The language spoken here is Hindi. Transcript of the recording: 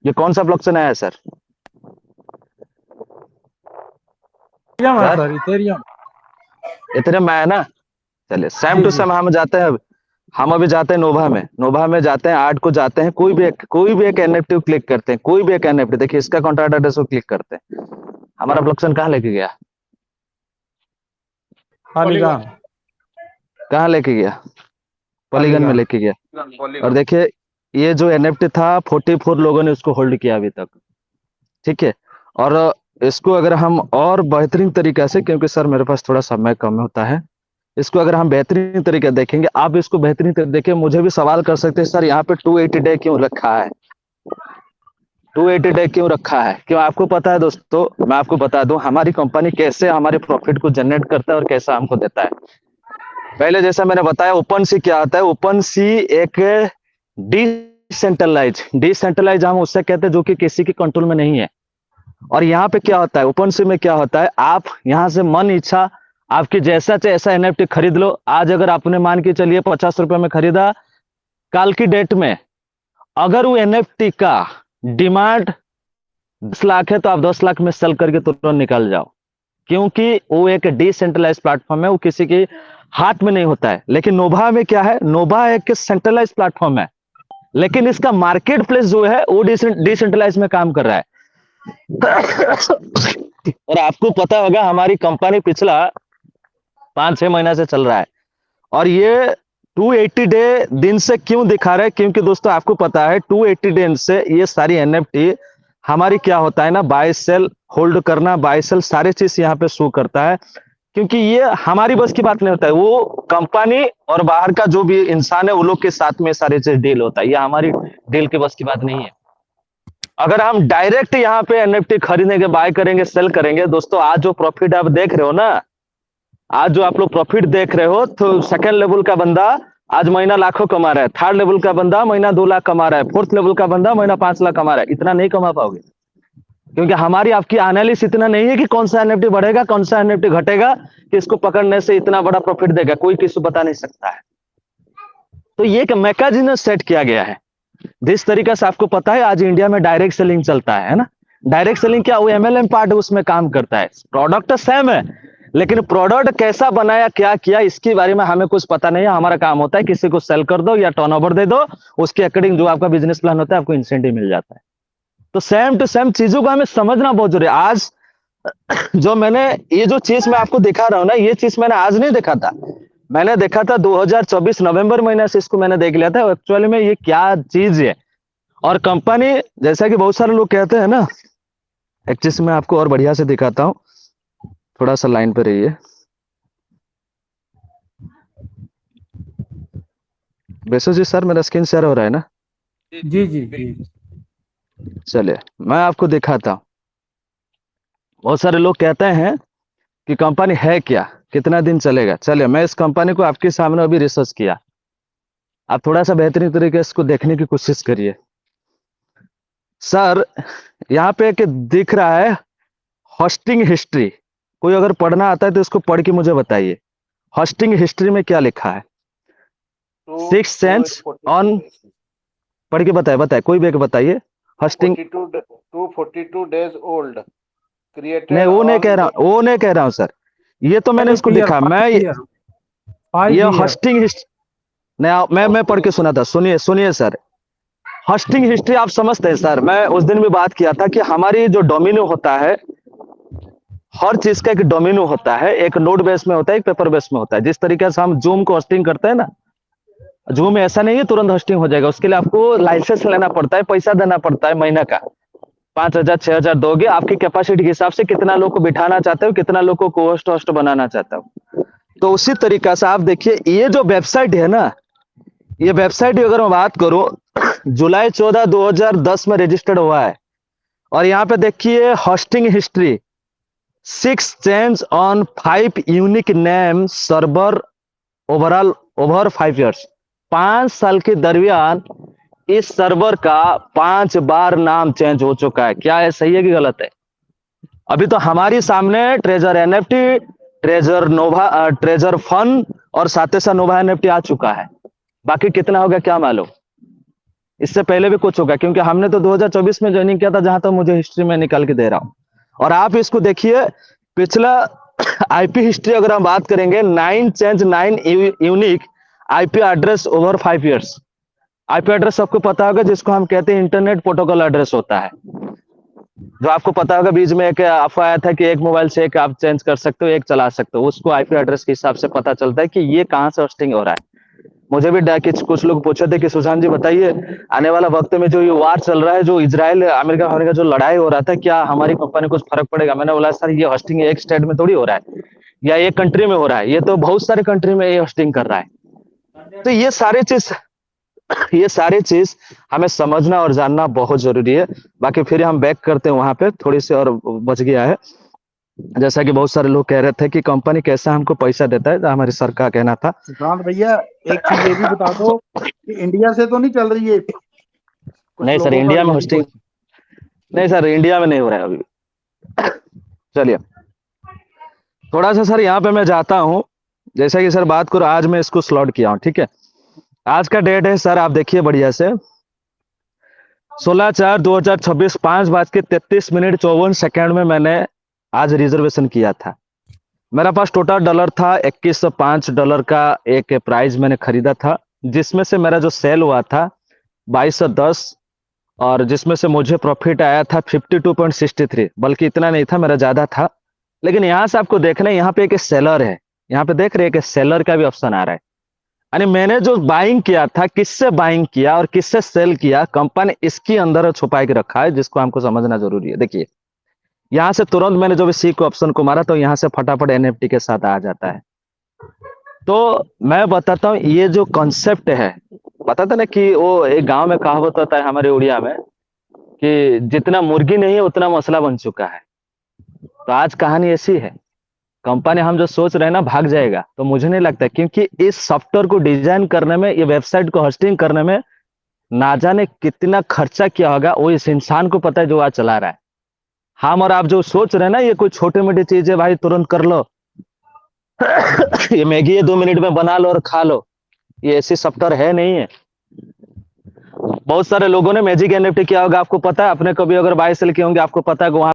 ये कौन सा ब्लॉकचेन आया है सर? इथेरियम है सर सर, इथेरियम। इतने में है ना। चलिए सेम जी टू जी। सेम हम जाते हैं। हम अभी जाते हैं नोवा में, नोवा में जाते हैं, आर्ट को जाते हैं, कोई भी एक एनएफटी क्लिक करते हैं, कोई भी एक एनएफटी, देखिए इसका कॉन्ट्रैक्ट एड्रेस को क्लिक करते हैं, हमारा ब्लॉकचेन कहाँ लेके गया? पॉलीगॉन। कहाँ लेके गया? पॉलीगन में पॉलीगॉन। लेके गया। और देखिए ये जो एनएफटी था 44 लोगों ने उसको होल्ड किया अभी तक। ठीक है। और इसको अगर हम और बेहतरीन तरीके से, क्योंकि सर मेरे पास थोड़ा समय कम होता है, इसको अगर हम बेहतरीन तरीके देखेंगे, आप इसको बेहतरीन तरीके देखिए, मुझे भी सवाल कर सकते हैं सर यहाँ पे 280 डे क्यों रखा है, 280 डे क्यों रखा है? क्यों? आपको पता है दोस्तों, मैं आपको बता दूं हमारी कंपनी कैसे हमारे प्रॉफिट को जनरेट करता है और कैसा हमको देता है। पहले जैसा मैंने बताया ओपन सी क्या होता है, ओपन सी एक डिसेंट्रलाइज हम उससे कहते हैं जो कि किसी के कंट्रोल में नहीं है। और यहाँ पे क्या होता है, ओपन सी में क्या होता है, आप यहाँ से मन इच्छा आपकी जैसा चाहे ऐसा एनएफटी खरीद लो। आज अगर आपने मान के चलिए 50 रुपए में खरीदा, कल की डेट में अगर वो एनएफटी का डिमांड 10 लाख है तो आप 10 लाख में सेल करके तुरंत निकल जाओ, क्योंकि वो एक डिसेंट्रलाइज प्लेटफॉर्म है, वो किसी के हाथ में नहीं होता है। लेकिन नोभा में क्या है, नोभा एक सेंट्रलाइज प्लेटफॉर्म है, लेकिन इसका मार्केट प्लेस जो है वो डिसेंट्रलाइज में काम कर रहा है। और आपको पता होगा हमारी कंपनी पिछला 5-6 महीना से चल रहा है, और ये 280 डे दिन से क्यों दिखा रहे हैं, क्योंकि दोस्तों आपको पता है 280 डे से ये सारी एनएफटी हमारी क्या होता है ना, बाय सेल होल्ड करना, बाय सेल सारे चीज यहाँ पे शो करता है। क्योंकि ये हमारी बस की बात नहीं होता है, वो कंपनी और बाहर का जो भी इंसान है वो लोग के साथ में सारे चीज डील होता है, ये हमारी डील के बस की बात नहीं है। अगर हम डायरेक्ट यहाँ पे एनएफटी खरीदेंगे, बाय करेंगे, सेल करेंगे, दोस्तों आज जो प्रॉफिट आप देख रहे हो ना, आज जो आप लोग प्रॉफिट देख रहे हो, तो सेकंड लेवल का बंदा आज महीना लाखों कमा रहा है, थर्ड लेवल का बंदा महीना 2 लाख कमा रहा है, फोर्थ लेवल का बंदा महीना 5 लाख कमा रहा है। इतना नहीं कमा पाओगे, क्योंकि हमारी आपकी एनालिसिस इतना नहीं है कि कौन सा एनएफटी बढ़ेगा कौन सा एनएफटी घटेगा, कि इसको पकड़ने से इतना बड़ा प्रॉफिट देगा, कोई किसी को बता नहीं सकता है। तो ये एक मैकेनिज्म सेट किया गया है। जिस तरीके से आपको पता है आज इंडिया में डायरेक्ट सेलिंग चलता है ना, डायरेक्ट सेलिंग क्या, वो एमएलएम पार्ट उसमें काम करता है, प्रोडक्ट सेम है, लेकिन प्रोडक्ट कैसा बनाया क्या किया इसके बारे में हमें कुछ पता नहीं है। हमारा काम होता है किसी को सेल कर दो या टर्नओवर दे दो, उसके अकॉर्डिंग जो आपका बिजनेस प्लान होता है आपको इंसेंटिव मिल जाता है। तो सेम टू सेम चीजों को हमें समझना बहुत जरूरी है। आज जो मैंने ये जो चीज मैं आपको दिखा रहा हूं ना, ये चीज मैंने आज नहीं देखा था, मैंने देखा था 2024 नवंबर महीने से इसको मैंने देख लिया था एक्चुअली में ये क्या चीज है। और कंपनी, जैसा कि बहुत सारे लोग कहते हैं ना, एक चीज मैं आपको और बढ़िया से दिखाता हूँ, थोड़ा सा लाइन पे रहिए। वैसे जी सर मेरा स्क्रीन शेयर हो रहा है ना? जी जी जी। चलिए मैं आपको दिखाता हूँ। बहुत सारे लोग कहते हैं कि कंपनी है क्या, कितना दिन चलेगा। चलिए मैं इस कंपनी को आपके सामने अभी रिसर्च किया, आप थोड़ा सा बेहतरीन तरीके से इसको देखने की कोशिश करिए। सर यहाँ पे एक दिख रहा है होस्टिंग हिस्ट्री, कोई अगर पढ़ना आता है तो इसको पढ़ के मुझे बताइए, होस्टिंग हिस्ट्री में क्या लिखा है? सिक्स सेंस ऑन, पढ़ के बताए बताए, कोई भी एक बताइए। होस्टिंग 242 days old, नहीं created वो नहीं कह on रहा, वो नहीं कह रहा हूँ सर, ये तो मैंने इसको 5 ईयर, लिखा, मैं 5 ईयर, 5 ये ईयर। होस्टिंग हिस्ट्री नहीं, मैं पढ़ के सुना था, सुनिए सुनिए सर। होस्टिंग हिस्ट्री आप समझते हैं सर, मैं उस दिन भी बात किया था कि हमारी जो डोमिनो होता है, हर चीज का एक डोमिनो होता है, एक नोड बेस में होता है, एक पेपर बेस में होता है। जिस तरीके से हम जूम को होस्टिंग करते हैं ना, जूम में ऐसा नहीं है तुरंत होस्टिंग हो जाएगा, उसके लिए आपको लाइसेंस लेना पड़ता है, पैसा देना पड़ता है महीना का, 5,000 6,000 दोगे, आपकी कैपेसिटी के हिसाब से कितना लोग को बिठाना चाहते हो, कितना लोग को होस्ट होस्ट बनाना चाहते हो। तो उसी तरीका से आप देखिए ये जो वेबसाइट है ना, ये वेबसाइट की अगर मैं बात करूं, जुलाई 14 2010 में रजिस्टर्ड हुआ है। और यहाँ पे देखिए hosting history, 6 change on 5 unique name server overall over 5 years, 5 साल के दरमियान इस सर्वर का 5 बार नाम चेंज हो चुका है। क्या है, सही है कि गलत है? अभी तो हमारी सामने ट्रेजर एनएफटी, ट्रेजर नोवा, ट्रेजर फन और साथ ही साथ नोवा एनएफटी आ चुका है, बाकी कितना होगा क्या मालूम। इससे पहले भी कुछ होगा, क्योंकि हमने तो 2024 में ज्वाइनिंग किया था, जहां तक मुझे हिस्ट्री में निकाल के दे रहा हूं। और आप इसको देखिए, पिछला आईपी हिस्ट्री अगर हम बात करेंगे, 9 change 9 unique IP address over 5 years. IP address सबको पता होगा, जिसको हम कहते हैं इंटरनेट प्रोटोकॉल एड्रेस होता है, जो आपको पता होगा। बीच में एक अफवाह आया था कि एक मोबाइल से एक आप चेंज कर सकते हो, एक चला सकते हो, उसको आईपी एड्रेस के हिसाब से पता चलता है कि ये कहां से होस्टिंग हो रहा है। मुझे भी कुछ लोग पूछे थे कि सुशांत जी बताइए, आने वाला वक्त में जो ये वार चल रहा है, जो इजराइल अमेरिका का जो लड़ाई हो रहा था, क्या हमारी कंपनी कुछ फर्क पड़ेगा? मैंने बोला सर, ये होस्टिंग एक स्टेट में थोड़ी हो रहा है या एक कंट्री में हो रहा है, ये तो बहुत सारे कंट्री में ये होस्टिंग कर रहा है। तो ये सारी चीज हमें समझना और जानना बहुत जरूरी है। बाकी फिर हम बैक करते हैं वहां पे, थोड़ी सी और बच गया है। जैसा कि बहुत सारे लोग कह रहे थे कि कंपनी कैसा हमको पैसा देता है, हमारी सर का कहना था। सुशांत भैया, एक चीज ये भी बता दो कि इंडिया से तो नहीं चल रही है? कुछ नहीं सर, लोगों का इंडिया में ये भी होस्टिंग क्वेश्चन। नहीं सर, इंडिया में नहीं हो रहा है अभी। चलिए, थोड़ा सा सर यहाँ पे मैं जाता हूँ। जैसा कि सर बात करो, आज मैं इसको स्लॉट किया हूँ, ठीक है। आज का डेट है सर, आप देखिए बढ़िया से, 16/4/2026, 5:33 में मैंने आज रिजर्वेशन किया था। मेरा पास टोटल डॉलर था $2105 का एक प्राइस मैंने खरीदा था, जिसमें से मेरा जो सेल हुआ था 2210, और जिसमें से मुझे प्रॉफिट आया था 52.63, बल्कि इतना नहीं था, मेरा ज्यादा था। लेकिन यहां से आपको देखना है, यहाँ पे एक सेलर है, यहाँ पे देख रहे हैं कि सेलर का भी ऑप्शन आ रहा है। यानी मैंने जो बाइंग किया था, किससे बाइंग किया और किससे सेल किया, कंपनी इसके अंदर छुपा के रखा है, जिसको हमको समझना जरूरी है। देखिए, यहां से तुरंत मैंने जो भी सी को ऑप्शन को मारा, तो यहां से फटाफट एनएफटी के साथ आ जाता है। तो मैं बताता हूँ, ये जो कॉन्सेप्ट है, बताता ना कि वो एक गांव में कहावत होता है हमारे उड़िया में, कि जितना मुर्गी नहीं है उतना मसला बन चुका है। तो आज कहानी ऐसी है, कंपनी हम जो सोच रहे हैं ना भाग जाएगा, तो मुझे नहीं लगता, क्योंकि इस सॉफ्टवेयर को डिजाइन करने में, ये वेबसाइट को होस्टिंग करने में ना जाने कितना खर्चा किया होगा, वो इस इंसान को पता है जो आज चला रहा है। हम और आप जो सोच रहे हैं ना, ये कोई छोटी मोटी चीज है भाई, तुरंत कर लो, ये मैगी है 2 मिनट में बना लो और खा लो, ये ऐसी सॉफ्टवेयर है नहीं है। बहुत सारे लोगों ने मैजिक एनएफटी किया होगा, आपको पता है, अपने कभी अगर बाय सेल किए होंगे, आपको पता है कि वहां